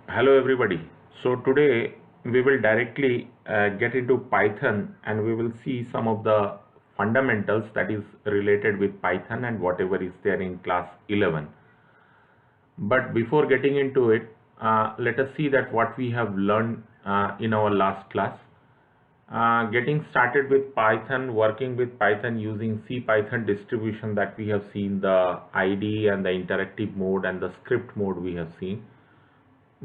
Hello everybody. So today we will directly get into Python and we will see some of the fundamentals that is related with Python and whatever is there in class 11. But before getting into it, let us see that what we have learned in our last class. Getting started with Python, working with Python using CPython distribution that we have seen, the IDE and the interactive mode and the script mode we have seen.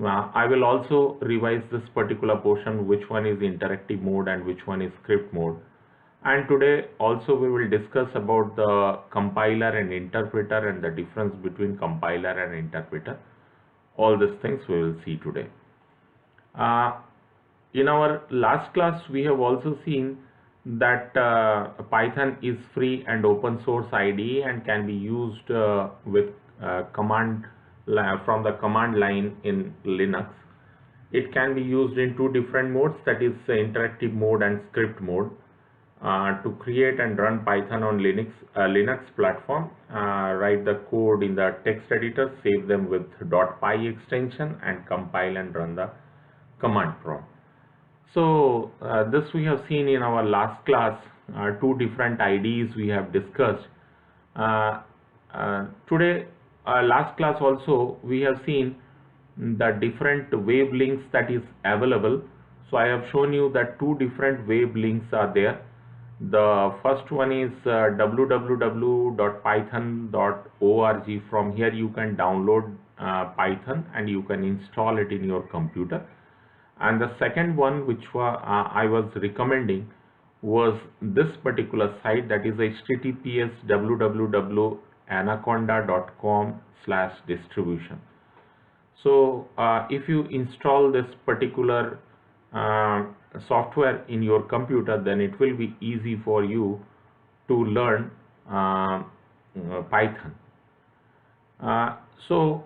I will also revise this particular portion, which one is interactive mode and which one is script mode. And today also we will discuss about the compiler and interpreter and the difference between compiler and interpreter. All these things we will see today. Uh, in our last class, we have also seen that Python is free and open source IDE and can be used with command from the command line in Linux. It can be used in two different modes, that is interactive mode and script mode. To create and run Python on Linux platform, write the code in the text editor, save them with .py extension and compile and run the command prompt. So this we have seen in our last class, two different IDEs we have discussed. Today, last class also we have seen the different web links that is available. So I have shown you that two different web links are there. The first one is www.python.org. From here you can download Python and you can install it in your computer. And the second one which I was recommending was this particular site, that is https www.anaconda.com/distribution. So if you install this particular software in your computer, then it will be easy for you to learn Python. So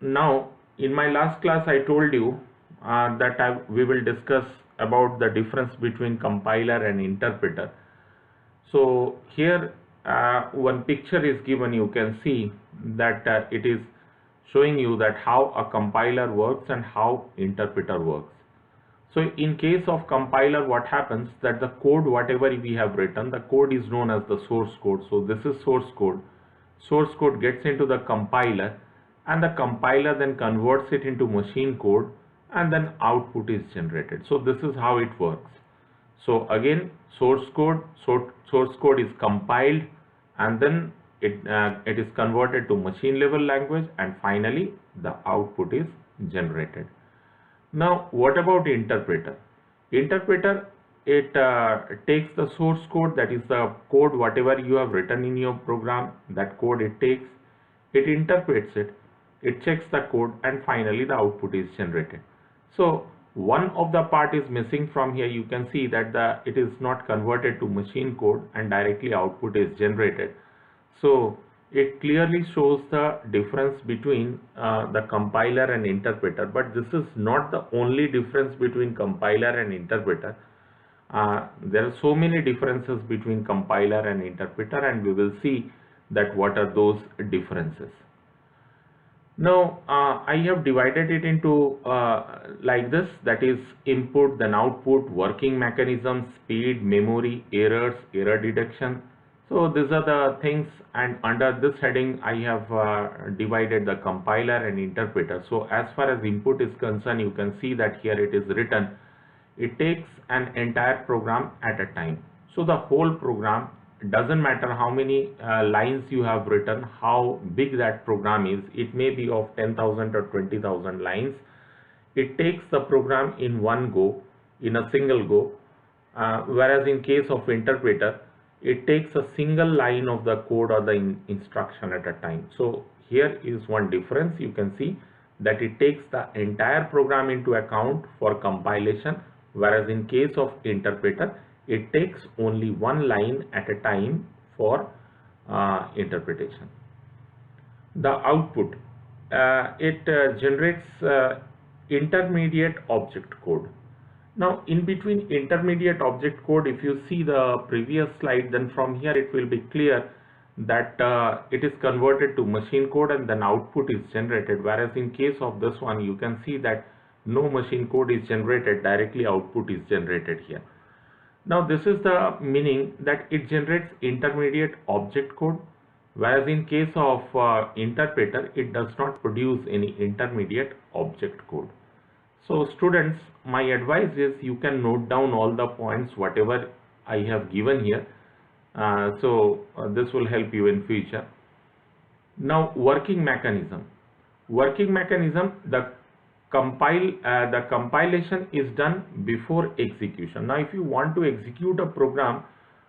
now in my last class I told you that we will discuss about the difference between compiler and interpreter. So here one picture is given. You can see that it is showing you that how a compiler works and how interpreter works. So in case of compiler, what happens that the code whatever we have written, the code is known as the source code. So this is source code. Source code gets into the compiler and the compiler then converts it into machine code and then output is generated. So this is how it works. So again, source code is compiled and then it is converted to machine level language and finally the output is generated. Now what about interpreter? Interpreter, it takes the source code, that is the code whatever you have written in your program, that code it takes, it interprets it, it checks the code and finally the output is generated. So one of the part is missing from here. You can see that it is not converted to machine code and directly output is generated. So it clearly shows the difference between the compiler and interpreter, but this is not the only difference between compiler and interpreter. There are so many differences between compiler and interpreter, and we will see that what are those differences. Now I have divided it into like this, that is input, then output, working mechanism, speed, memory, errors, error detection. So these are the things, and under this heading I have divided the compiler and interpreter. So as far as input is concerned, you can see that here it is written, it takes an entire program at a time. So the whole program, doesn't matter how many lines you have written, how big that program is, it may be of 10,000 or 20,000 lines. It takes the program in one go, in a single go, whereas in case of interpreter, it takes a single line of the code or the instruction at a time. So here is one difference. You can see that it takes the entire program into account for compilation, whereas in case of interpreter, it takes only one line at a time for interpretation. The output, it generates intermediate object code. Now in between intermediate object code, if you see the previous slide, then from here it will be clear that it is converted to machine code and then output is generated, whereas in case of this one you can see that no machine code is generated, directly output is generated here. Now this is the meaning that it generates intermediate object code, whereas in case of interpreter it does not produce any intermediate object code. So students, my advice is you can note down all the points whatever I have given here. This will help you in future. Now working mechanism. Working mechanism, the compilation is done before execution. Now if you want to execute a program,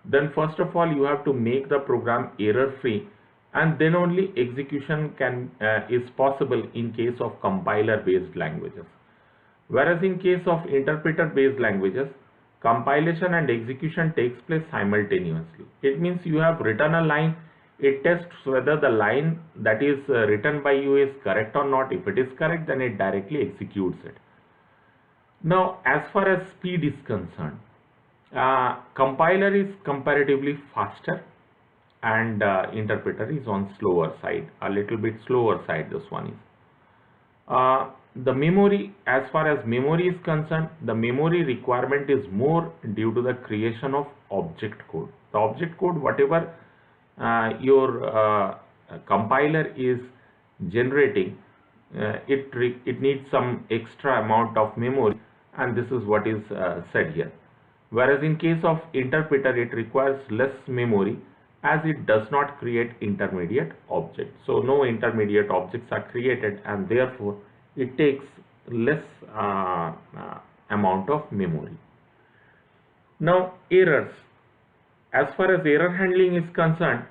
then first of all you have to make the program error free, and then only execution is possible in case of compiler based languages. Whereas in case of interpreter based languages, compilation and execution takes place simultaneously. It means you have written a line, it tests whether the line that is written by you is correct or not. If it is correct, then it directly executes it. Now as far as speed is concerned, compiler is comparatively faster and interpreter is on slower side, a little bit slower side this one is. The memory, as far as memory is concerned, the memory requirement is more due to the creation of object code. The object code, whatever your compiler is generating, it needs some extra amount of memory, and this is what is said here. Whereas in case of interpreter, it requires less memory as it does not create intermediate objects. So no intermediate objects are created, and therefore it takes less amount of memory. Now errors. As far as error handling is concerned,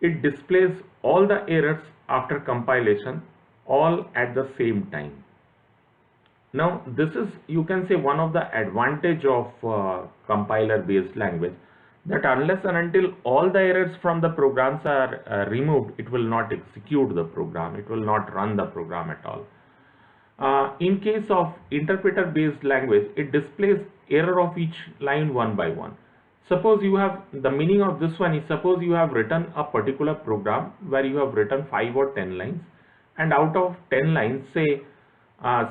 it displays all the errors after compilation all at the same time. Now this is, you can say, one of the advantage of compiler based language, that unless and until all the errors from the programs are removed, it will not execute the program, it will not run the program at all. In case of interpreter based language, it displays error of each line one by one. Suppose you have, the meaning of this one is, suppose you have written a particular program where you have written 5 or 10 lines, and out of 10 lines, say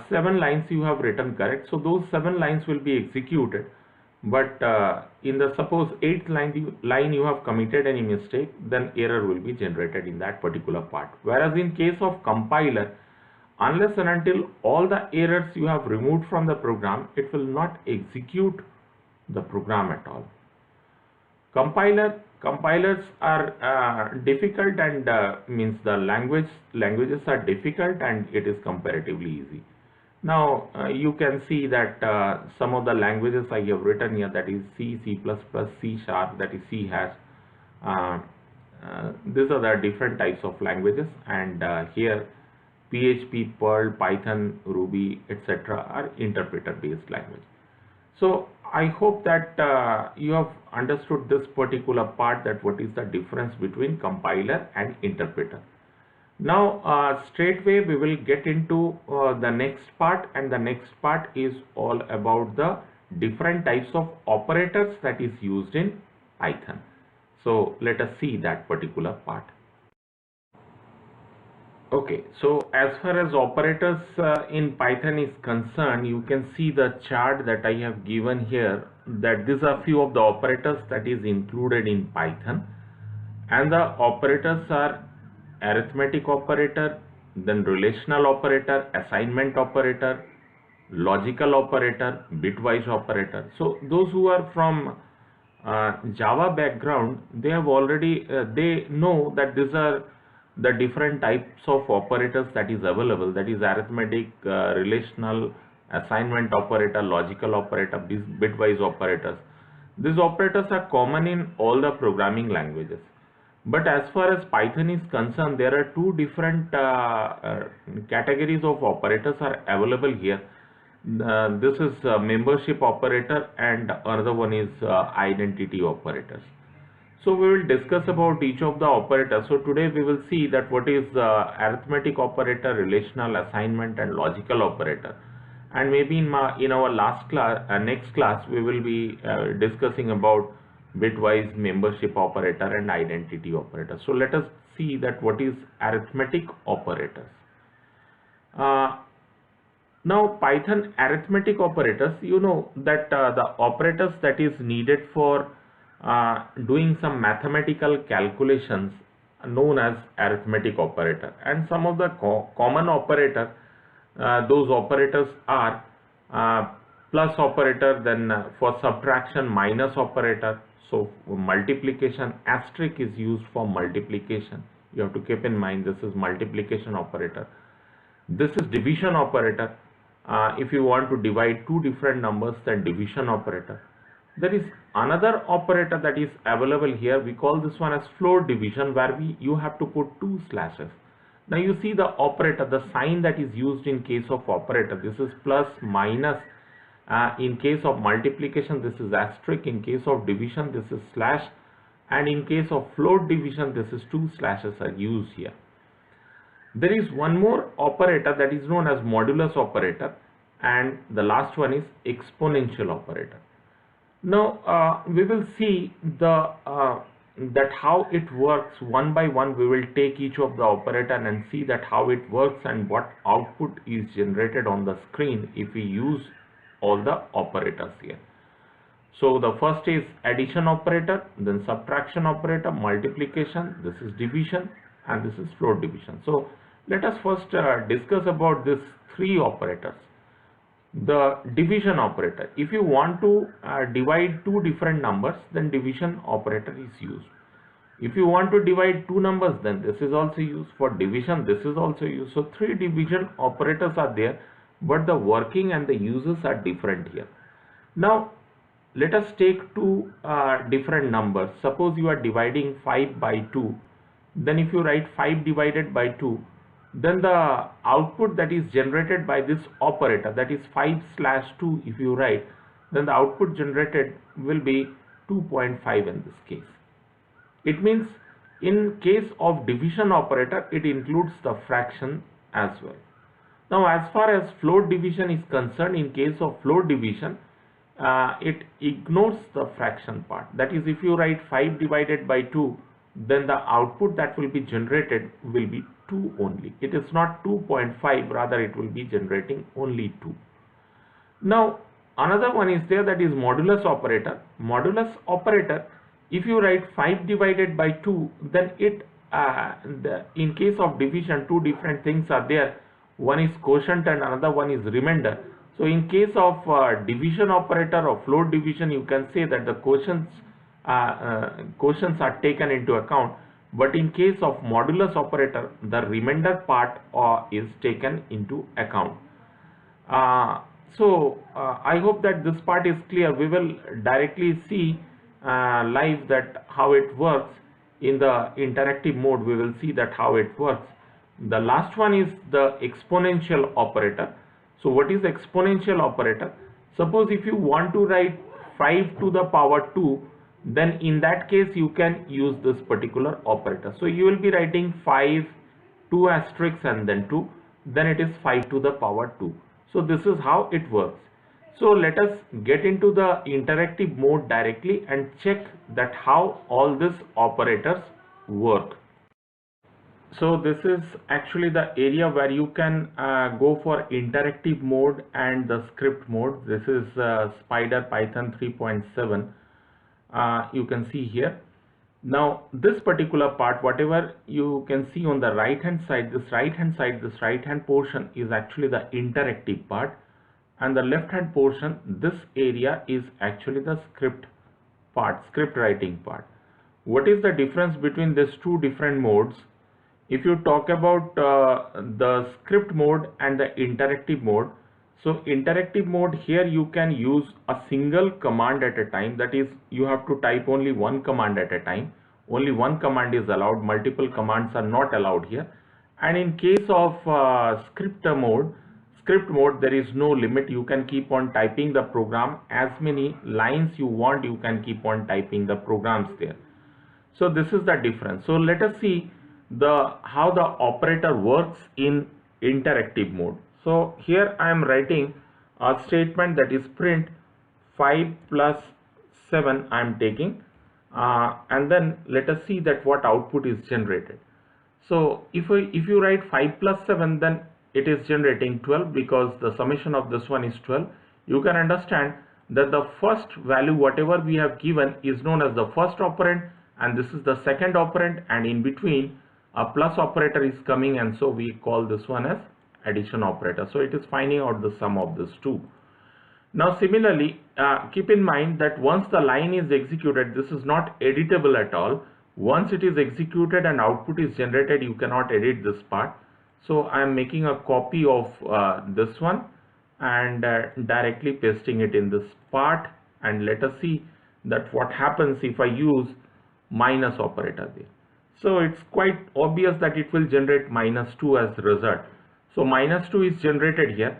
7 lines you have written correct, so those 7 lines will be executed. But in the suppose 8th line you have committed any mistake, then error will be generated in that particular part. Whereas in case of compiler, unless and until all the errors you have removed from the program, it will not execute the program at all. Compilers are difficult, and means the languages are difficult, and it is comparatively easy. Now you can see that some of the languages I have written here, that is C, C++, C#, that is C#. These are the different types of languages, and here PHP, Perl, Python, Ruby, etc. are interpreter based language. So I hope that you have understood this particular part, that what is the difference between compiler and interpreter. Now straightway we will get into the next part, and the next part is all about the different types of operators that is used in Python. So let us see that particular part. Okay, so as far as operators in Python is concerned, you can see the chart that I have given here, that these are few of the operators that is included in Python, and the operators are arithmetic operator, then relational operator, assignment operator, logical operator, bitwise operator. So those who are from Java background, they have already they know that these are the different types of operators that is available, that is arithmetic, relational, assignment operator, logical operator, bitwise operators. These operators are common in all the programming languages. But as far as Python is concerned, there are two different categories of operators are available here. This is membership operator, and another one is identity operators. So we will discuss about each of the operators. So today we will see that what is arithmetic operator, relational, assignment, and logical operator. And maybe in our last class, next class, we will be discussing about bitwise membership operator and identity operator. So let us see that what is arithmetic operators. Now Python arithmetic operators, you know that the operators that is needed for doing some mathematical calculations known as arithmetic operator, and some of the common operator, those operators are plus operator, then for subtraction minus operator. So multiplication, asterisk is used for multiplication. You have to keep in mind this is multiplication operator. This is division operator. If you want to divide two different numbers, then division operator. There is another operator that is available here. We call this one as float division, where you have to put two slashes. Now you see the operator, the sign that is used in case of operator. This is plus, minus. In case of multiplication, this is asterisk. In case of division, this is slash. And in case of float division, this is two slashes are used here. There is one more operator that is known as modulus operator, and the last one is exponential operator. Now we will see the that how it works one by one. We will take each of the operator and see that how it works and what output is generated on the screen if we use all the operators here. So the first is addition operator, then subtraction operator, multiplication, this is division, and this is float division. So let us first discuss about these three operators. The division operator, if you want to divide two different numbers, then division operator is used. If you want to divide two numbers, then this is also used. For division, this is also used. So three division operators are there, but the working and the uses are different here. Now let us take two different numbers. Suppose you are dividing 5 by 2. Then if you write 5 divided by 2, then the output that is generated by this operator, that is 5/2, if you write, then the output generated will be 2.5 in this case. It means in case of division operator, it includes the fraction as well. Now as far as float division is concerned, in case of float division, it ignores the fraction part. That is, if you write 5 divided by 2, then the output that will be generated will be 2 only. It is not 2.5, rather it will be generating only 2. Now another one is there, that is modulus operator. Modulus operator, if you write 5 divided by 2, then it in case of division, two different things are there. One is quotient and another one is remainder. So in case of division operator or float division, you can say that the quotients are taken into account, but in case of modulus operator, the remainder part is taken into account. So I hope that this part is clear. We will directly see live that how it works in the interactive mode. We will see that how it works. The last one is the exponential operator. So what is exponential operator? Suppose if you want to write 5 to the power 2, then in that case you can use this particular operator. So you will be writing 5, 2 asterisks and then 2, then it is 5 to the power 2. So this is how it works. So let us get into the interactive mode directly and check that how all these operators work. So this is actually the area where you can go for interactive mode and the script mode. This is Spyder Python 3.7. You can see here. Now this particular part, whatever you can see on the right hand side, this right hand portion is actually the interactive part, and the left hand portion, this area is actually the script part, script writing part. What is the difference between these two different modes? If you talk about the script mode and the interactive mode, so interactive mode, here you can use a single command at a time. That is, you have to type only one command at a time. Only one command is allowed. Multiple commands are not allowed here. And in case of script mode, there is no limit. You can keep on typing the program. As many lines you want, you can keep on typing the programs there. So this is the difference. So let us see how the operator works in interactive mode. So here I am writing a statement that is print 5 plus 7 I am taking. and then let us see that what output is generated. So if you write 5 plus 7, then it is generating 12, because the summation of this one is 12. You can understand that the first value whatever we have given is known as the first operand, and this is the second operand, and in between a plus operator is coming, and so we call this one as addition operator. So it is finding out the sum of these two. Now similarly, keep in mind that once the line is executed, this is not editable at all. Once it is executed and output is generated, you cannot edit this part. So I am making a copy of this one and directly pasting it in this part, and let us see that what happens if I use minus operator there. So it's quite obvious that it will generate -2 as result. So -2 is generated here.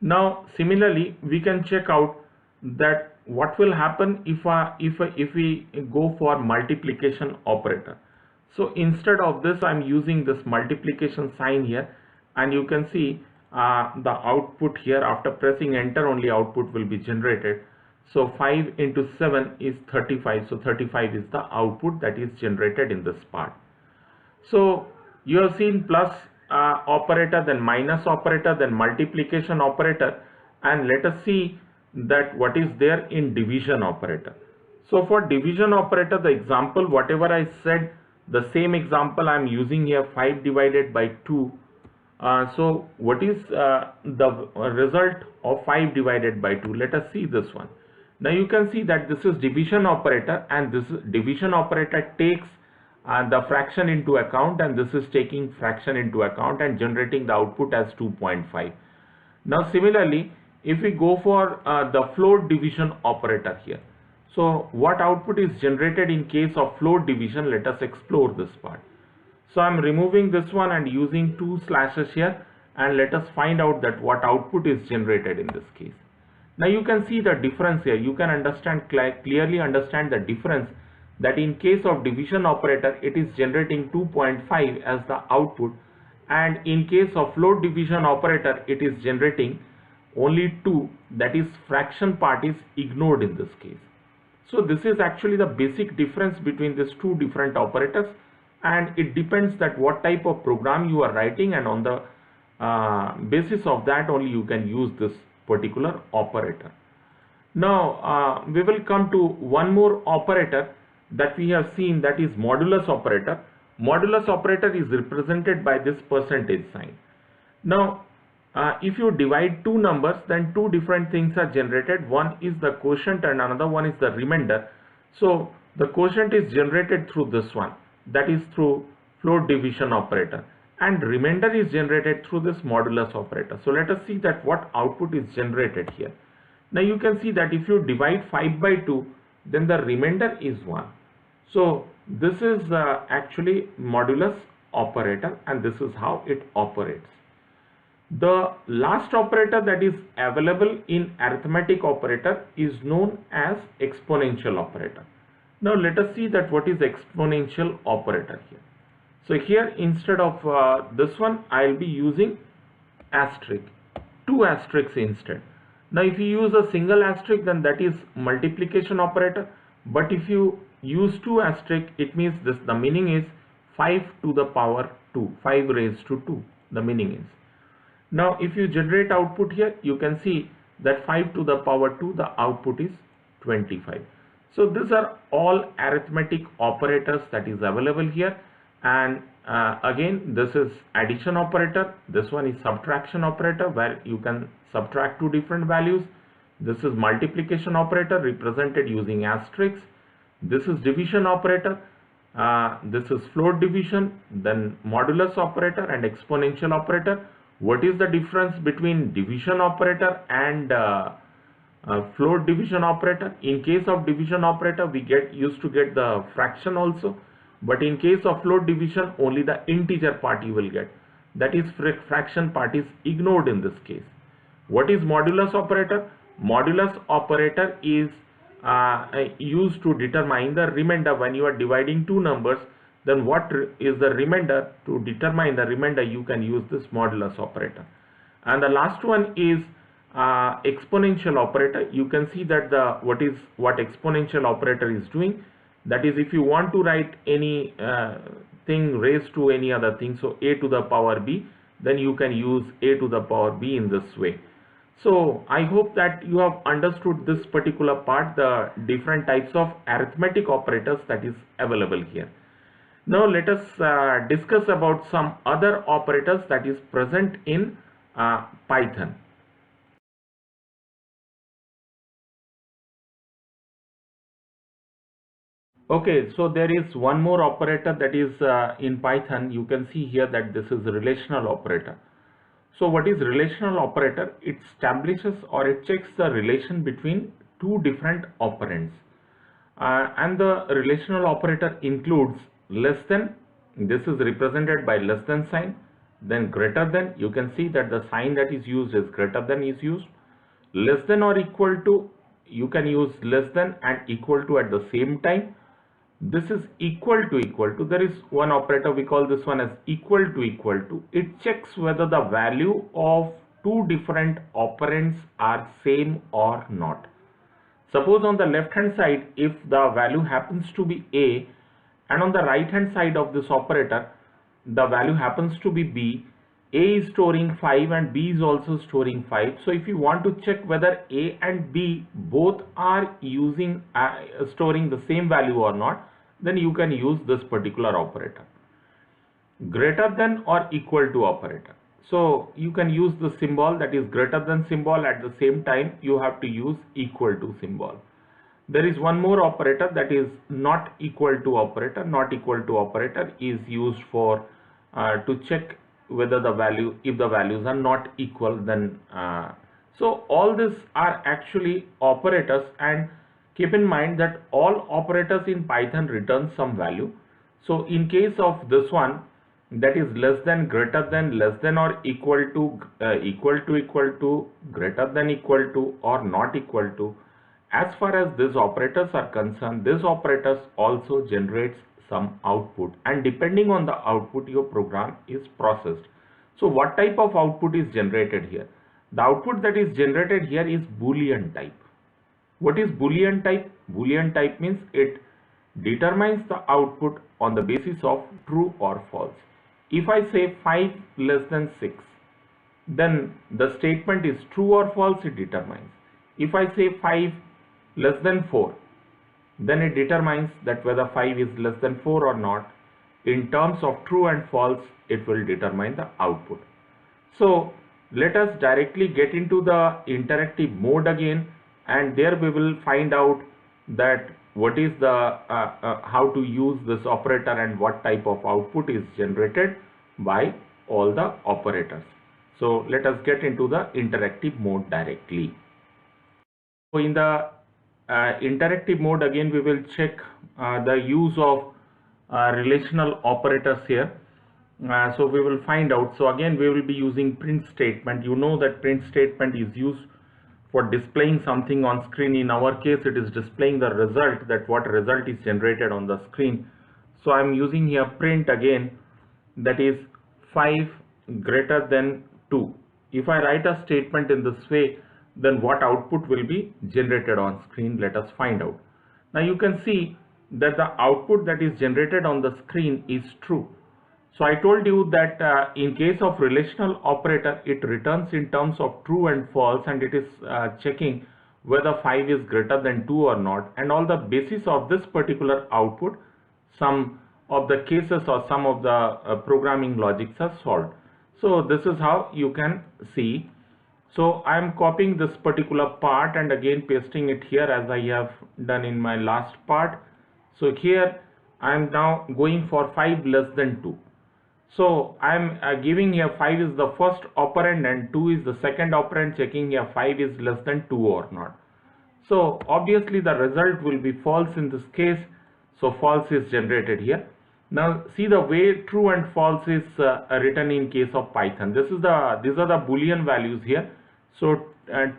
Now similarly, we can check out that what will happen if we go for multiplication operator. So instead of this, I'm using this multiplication sign here, and you can see the output here. After pressing enter, only output will be generated. So 5 into 7 is 35. So 35 is the output that is generated in this part. So you have seen plus operator, then minus operator, then multiplication operator, and let us see that what is there in division operator. So for division operator, the example whatever I said, the same example I am using here, 5 divided by 2. So what is the result of 5 divided by 2? Let us see this one. Now you can see that this is division operator, and this division operator takes the fraction into account, and this is taking fraction into account and generating the output as 2.5. Now similarly, if we go for the float division operator here, so what output is generated in case of float division? Let us explore this part. So I'm removing this one and using 2 slashes here, and let us find out that what output is generated in this case. Now you can see the difference here. You can clearly understand the difference, that in case of division operator it is generating 2.5 as the output, and in case of float division operator it is generating only 2, that is fraction part is ignored in this case. So this is actually the basic difference between these two different operators, and it depends that what type of program you are writing, and on the basis of that only you can use this particular operator. Now we will come to one more operator that we have seen, that is modulus operator. Modulus operator is represented by this percentage sign. Now if you divide two numbers, then two different things are generated. One is the quotient and another one is the remainder. So the quotient is generated through this one, that is through float division operator, and remainder is generated through this modulus operator. So let us see that what output is generated here. Now you can see that if you divide 5 by 2, then the remainder is 1. So this is actually modulus operator, and this is how it operates. The last operator that is available in arithmetic operator is known as exponential operator. Now let us see that what is exponential operator here. So here instead of this one, I will be using asterisk, 2 asterisks instead. Now if you use a single asterisk, then that is multiplication operator, but if you use 2 asterisks, it means this, the meaning is 5 to the power 2, 5 raised to 2, the meaning is. Now if you generate output here, you can see that 5 to the power 2, the output is 25. So these are all arithmetic operators that is available here, and again this is addition operator, this one is subtraction operator where you can subtract two different values, this is multiplication operator represented using asterisks, this is division operator, this is float division, then modulus operator and exponential operator. What is the difference between division operator and float division operator? In case of division operator, we used to get the fraction also, but in case of float division, only the integer part you will get, that is fraction part is ignored in this case. What is modulus operator? Modulus operator is used to determine the remainder. When you are dividing two numbers, then what is the remainder? To determine the remainder, you can use this modulus operator. And the last one is exponential operator. You can see that what exponential operator is doing. That is, if you want to write any thing raised to any other thing, so a to the power b, then you can use a to the power b in this way. So I hope that you have understood this particular part, the different types of arithmetic operators that is available here. Now let us discuss about some other operators that is present in Python. Okay, so there is one more operator that is in Python. You can see here that this is a relational operator. So what is relational operator? It establishes or it checks the relation between two different operands. And the relational operator includes less than, this is represented by less than sign, then greater than, you can see that the sign that is used is greater than is used, less than or equal to, you can use less than and equal to at the same time. This is equal to, there is one operator, we call this one as equal to. It checks whether the value of two different operands are same or not. Suppose on the left hand side, if the value happens to be a, and on the right hand side of this operator the value happens to be b, a is storing 5 and b is also storing 5. So if you want to check whether a and b both are using storing the same value or not, then you can use this particular operator, greater than or equal to operator. So you can use the symbol, that is greater than symbol, at the same time you have to use equal to symbol. There is one more operator, that is not equal to operator. Not equal to operator is used for to check whether the value, if the values are not equal, then so all these are actually operators, and keep in mind that all operators in Python return some value. So in case of this one, that is less than, greater than, less than or equal to, greater than equal to, or not equal to, as far as these operators are concerned, these operators also generates some output, and depending on the output your program is processed. So what type of output is generated here? The output that is generated here is Boolean type. What is Boolean type? Boolean type means it determines the output on the basis of true or false. If I say 5 less than 6, then the statement is true or false, it determines. If I say 5 less than 4, then it determines that whether 5 is less than 4 or not. In terms of true and false, it will determine the output. So let us directly get into the interactive mode again, and there we will find out that what is the how to use this operator and what type of output is generated by all the operators. So let us get into the interactive mode directly. So in the interactive mode, again we will check the use of relational operators here. So we will find out. So again we will be using print statement. You know that print statement is used for displaying something on screen. In our case it is displaying the result, that what result is generated on the screen. So I am using here print again, that is 5 greater than 2. If I write a statement in this way, then what output will be generated on screen? Let us find out. Now you can see that the output that is generated on the screen is true. So I told you that in case of relational operator, it returns in terms of true and false, and it is checking whether 5 is greater than 2 or not, and on the basis of this particular output, some of the cases or some of the programming logics are solved. So this is how you can see. So I am copying this particular part and again pasting it here as I have done in my last part. So here I am now going for 5 less than 2. So I am giving here 5 is the first operand and 2 is the second operand, checking here 5 is less than 2 or not. So obviously the result will be false in this case. So false is generated here. Now see the way true and false is written in case of Python. These are the Boolean values here. So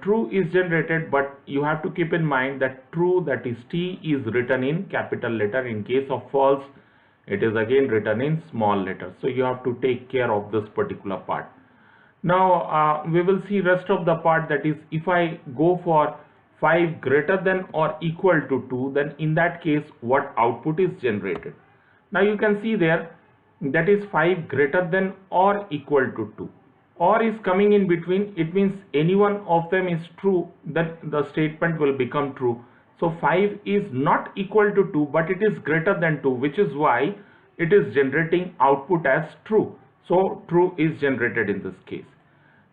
true is generated, but you have to keep in mind that true, that is T, is written in capital letter. In case of false, it is again written in small letters. So you have to take care of this particular part. Now we will see rest of the part, that is if I go for 5 greater than or equal to 2, then in that case what output is generated? Now you can see there that is 5 greater than or equal to 2. Or is coming in between, it means any one of them is true, then the statement will become true. So 5 is not equal to 2, but it is greater than 2, which is why it is generating output as true. So true is generated in this case.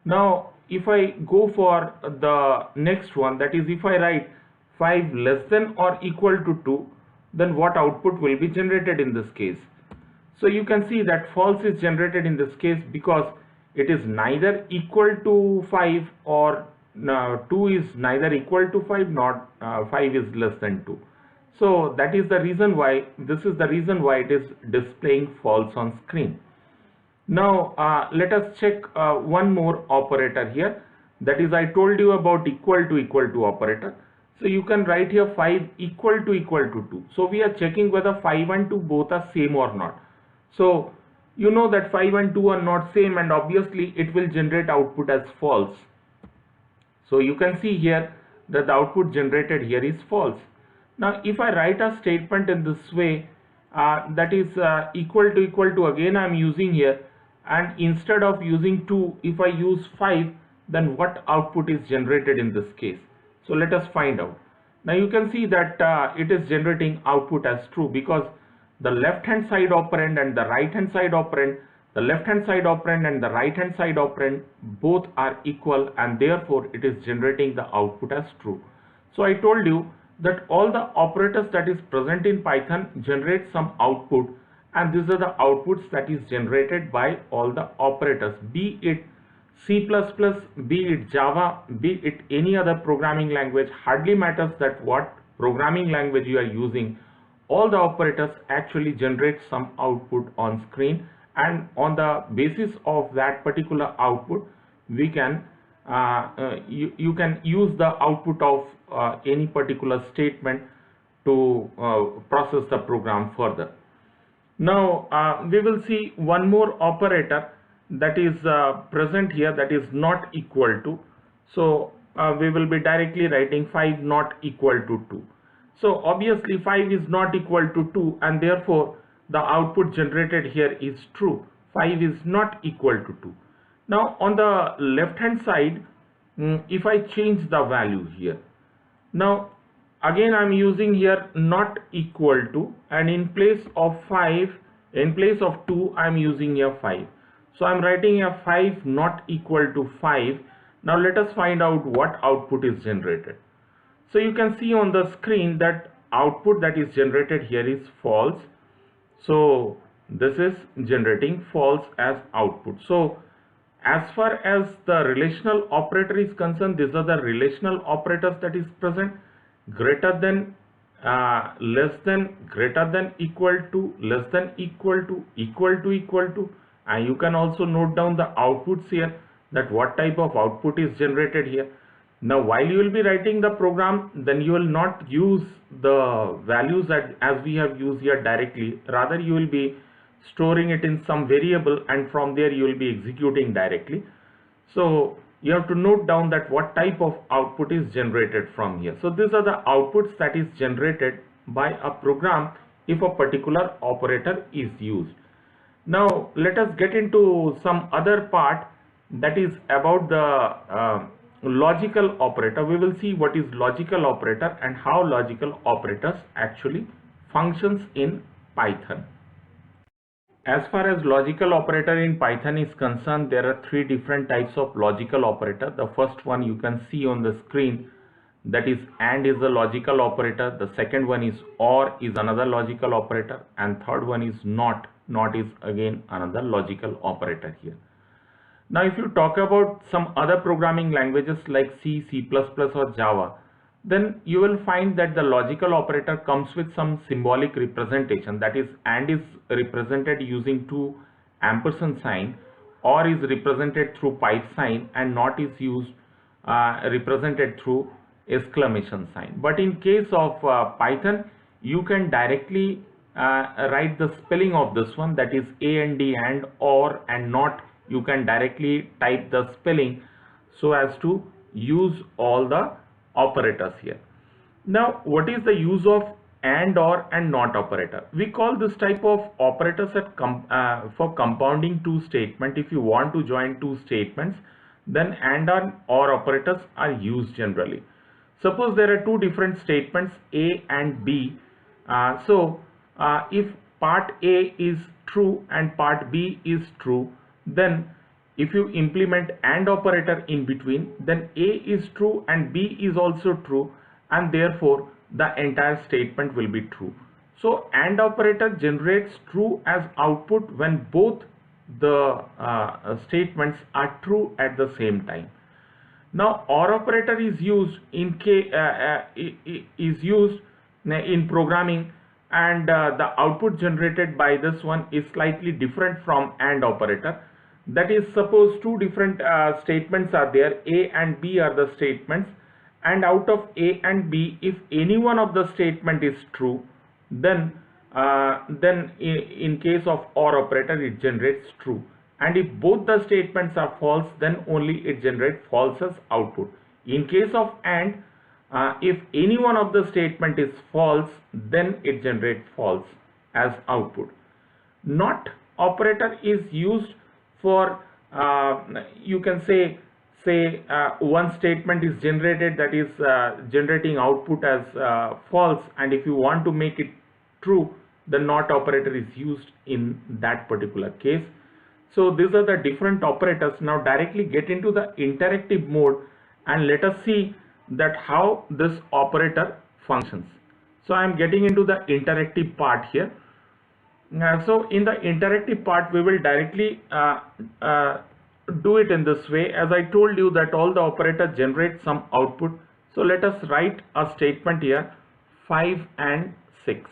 Now if I go for the next one, that is if I write 5 less than or equal to 2, then what output will be generated in this case? So you can see that false is generated in this case because it is neither equal to 5 or 2 is neither equal to 5 nor 5 is less than 2. So that is the reason why, this is the reason why it is displaying false on screen. Now let us check one more operator here, that is I told you about equal to operator. So you can write here 5 equal to 2. So we are checking whether 5 and 2 both are same or not. So you know that 5 and 2 are not same, and obviously it will generate output as false. So you can see here that the output generated here is false. Now if I write a statement in this way, that is equal to, again I am using here, and instead of using 2, if I use 5, then what output is generated in this case? So let us find out. Now you can see that it is generating output as true because the left hand side operand and the right hand side operand, the left hand side operand and the right hand side operand both are equal, and therefore it is generating the output as true. So I told you that all the operators that is present in Python generate some output, and these are the outputs that is generated by all the operators, be it C++, be it Java, be it any other programming language. Hardly matters that what programming language you are using, all the operators actually generate some output on screen, and on the basis of that particular output we can you can use the output of any particular statement to process the program further. Now we will see one more operator that is present here, that is not equal to. So we will be directly writing 5 not equal to 2. So obviously 5 is not equal to 2, and therefore the output generated here is true. 5 is not equal to 2. Now on the left hand side, if I change the value here, now again I am using here not equal to, and in place of 5, in place of 2 I am using here 5. So I am writing a 5 not equal to 5. Now let us find out what output is generated. So you can see on the screen that output that is generated here is false. So this is generating false as output. So as far as the relational operator is concerned, these are the relational operators that is present: greater than, less than, greater than, equal to, less than, equal to, equal to. And you can also note down the outputs here, that what type of output is generated here. Now while you will be writing the program, then you will not use the values as we have used here directly. Rather you will be storing it in some variable, and from there you will be executing directly. So you have to note down that what type of output is generated from here. So these are the outputs that is generated by a program if a particular operator is used. Now let us get into some other part, that is about the logical operator. We will see what is logical operator and how logical operators actually functions in Python. As far as logical operator in Python is concerned, there are 3 different types of logical operator. The first one you can see on the screen, that is AND is a logical operator. The second one is OR is another logical operator, and third one is NOT. NOT is again another logical operator here. Now if you talk about some other programming languages like C, C++ or Java, then you will find that the logical operator comes with some symbolic representation, that is AND is represented using 2 ampersand sign, OR is represented through pipe sign, and NOT is used represented through exclamation sign. But in case of Python, you can directly write the spelling of this one, that is AND, and OR and NOT. You can directly type the spelling so as to use all the operators here. Now, what is the use of AND, OR and NOT operator? We call this type of operators for compounding two statements. If you want to join two statements, then AND and OR operators are used generally. Suppose there are two different statements A and B. If part A is true and part B is true, then if you implement AND operator in between, then A is true and B is also true, and therefore the entire statement will be true. So AND operator generates true as output when both the statements are true at the same time. Now OR operator is used in programming, and the output generated by this one is slightly different from AND operator. That is, suppose two different statements are there, A and B are the statements, and out of A and B, if any one of the statement is true, then in case of OR operator it generates true, and if both the statements are false, then only it generates false as output. In case of AND, if any one of the statement is false, then it generates false as output. NOT operator is used for you can say one statement is generated, that is generating output as false, and if you want to make it true, the NOT operator is used in that particular case. So these are the different operators. Now directly get into the interactive mode and let us see that how this operator functions. So I am getting into the interactive part here. So in the interactive part, we will directly do it in this way. As I told you that all the operators generate some output. So let us write a statement here, 5 and 6.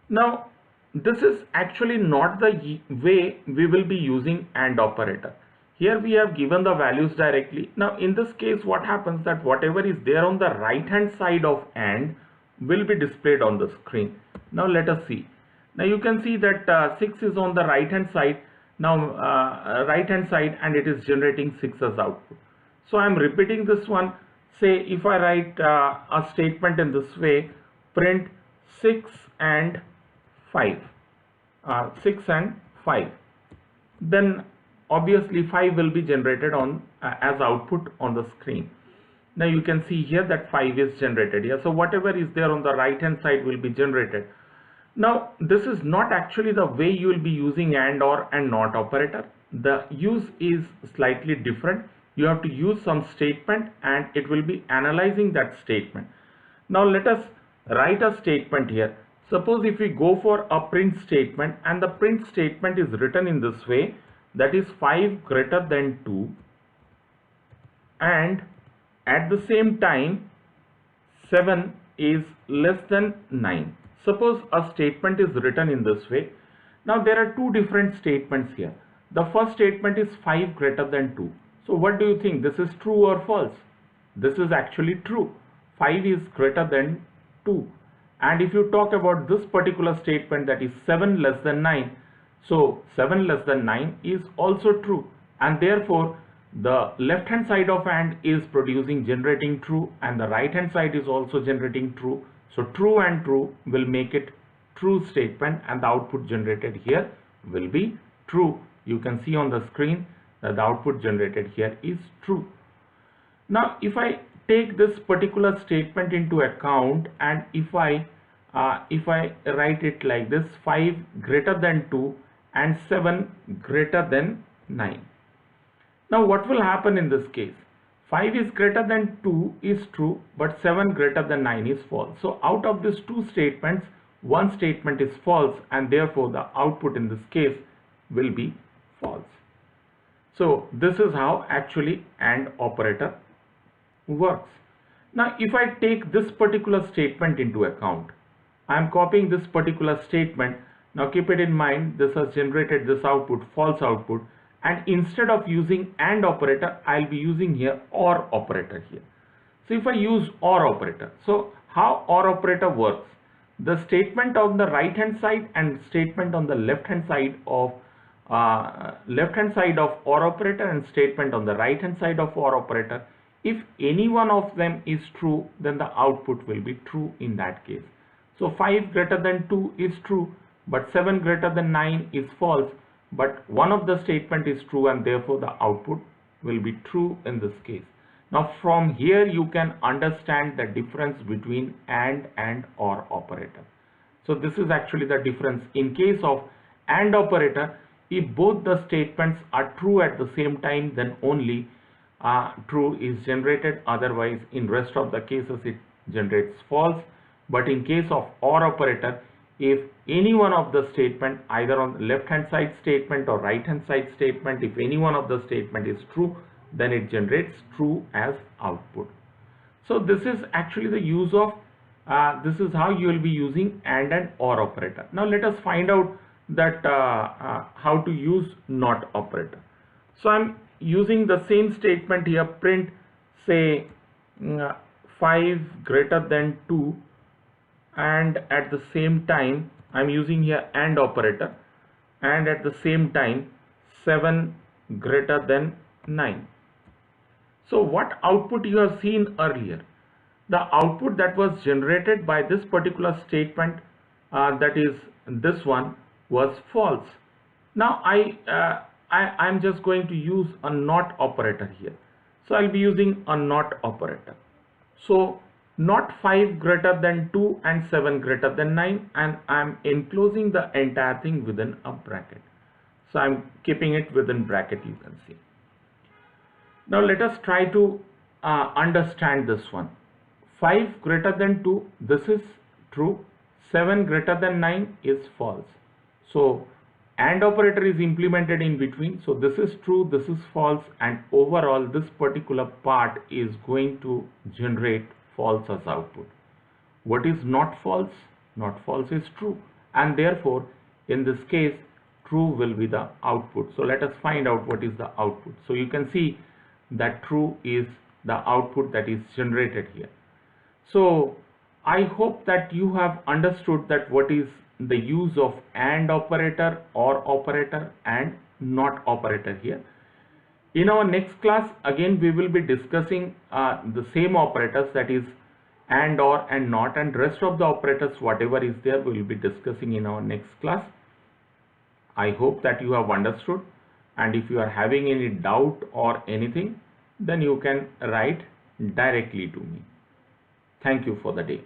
Now this is actually not the way we will be using AND operator. Here we have given the values directly. Now in this case, what happens that whatever is there on the right hand side of AND will be displayed on the screen. Now let us see. Now you can see that 6 is on the right hand side. Now right hand side, and it is generating 6 as output. So I am repeating this one. Say if I write a statement in this way, print 6 and 5, 6 and 5, then obviously 5 will be generated on as output on the screen. Now you can see here that 5 is generated here. So whatever is there on the right hand side will be generated. Now this is not actually the way you will be using AND, OR and NOT operator. The use is slightly different. You have to use some statement and it will be analyzing that statement. Now let us write a statement here. Suppose if we go for a print statement, and the print statement is written in this way, that is 5 greater than 2, and at the same time 7 is less than 9. Suppose a statement is written in this way. Now there are two different statements here. The first statement is 5 greater than 2. So what do you think? This is true or false? This is actually true. 5 is greater than 2. And if you talk about this particular statement, that is 7 less than 9. So 7 less than 9 is also true. And therefore the left hand side of AND is generating true, and the right hand side is also generating true. So true and true will make it true statement, and the output generated here will be true. You can see on the screen that the output generated here is true. Now if I take this particular statement into account, and if I write it like this, 5 greater than 2 and 7 greater than 9. Now what will happen in this case? 5 is greater than 2 is true, but 7 greater than 9 is false. So out of these two statements, one statement is false, and therefore the output in this case will be false. So this is how actually AND operator works. Now if I take this particular statement into account, I am copying this particular statement. Now keep it in mind, this has generated this output, false output, and instead of using AND operator, I'll be using here OR operator here. So if I use OR operator, so how OR operator works? The statement on the right hand side and statement on the left hand side of OR operator and statement on the right hand side of OR operator If any one of them is true, then the output will be true in that case. So 5 greater than 2 is true, but 7 greater than 9 is false, but one of the statement is true and therefore the output will be true in this case. Now from here you can understand the difference between and or operator. So this is actually the difference. In case of AND operator, if both the statements are true at the same time, then only true is generated. Otherwise, in rest of the cases, it generates false. But in case of OR operator, if any one of the statement, either on the left hand side statement or right hand side statement, if any one of the statement is true, then it generates true as output. So this is actually the use of this is how you will be using and OR operator. Now let us find out that how to use NOT operator. So I'm using the same statement here, print say 5 greater than 2, and at the same time I'm using here AND operator, and at the same time 7 greater than 9. So what output you have seen earlier? The output that was generated by this particular statement, that is this one, was false. Now I'm just going to use a NOT operator here. So I'll be using a NOT operator. So not 5 greater than 2 and 7 greater than 9, and I'm enclosing the entire thing within a bracket. So I'm keeping it within bracket, you can see. Now let us try to understand this one. 5 greater than 2, this is true. 7 greater than 9 is false. So AND operator is implemented in between. So this is true, this is false, and overall this particular part is going to generate false as output. What is not false? Not false is true, and therefore in this case true will be the output. So let us find out what is the output. So you can see that true is the output that is generated here. So I hope that you have understood that what is the use of AND operator, OR operator, and NOT operator here. In our next class, again we will be discussing the same operators, that is AND, OR, and NOT, and rest of the operators whatever is there we will be discussing in our next class. I hope that you have understood, and if you are having any doubt or anything, then you can write directly to me. Thank you for the day.